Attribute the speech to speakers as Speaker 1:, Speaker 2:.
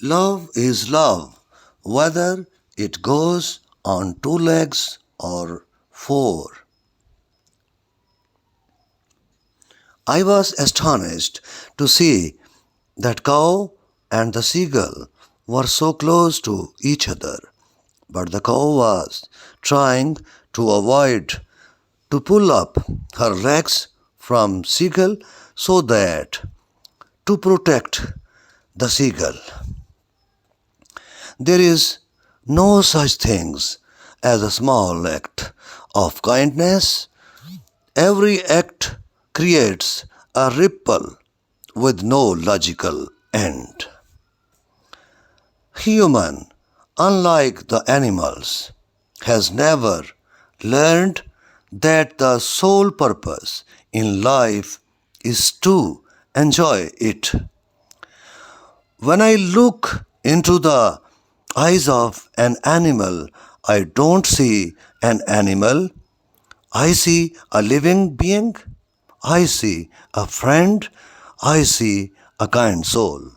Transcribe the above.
Speaker 1: Love is love, whether it goes on two legs or four. I was astonished to see that cow and the seagull were so close to each other, but the cow was trying to avoid to pull up her legs from seagull so that to protect the seagull. There is no such things as a small act of kindness. Every act creates a ripple with no logical end. Human, unlike the animals, has never learned that the sole purpose in life is to enjoy it. When I look into the eyes of an animal, I don't see an animal. I see a living being. I see a friend. I see a kind soul.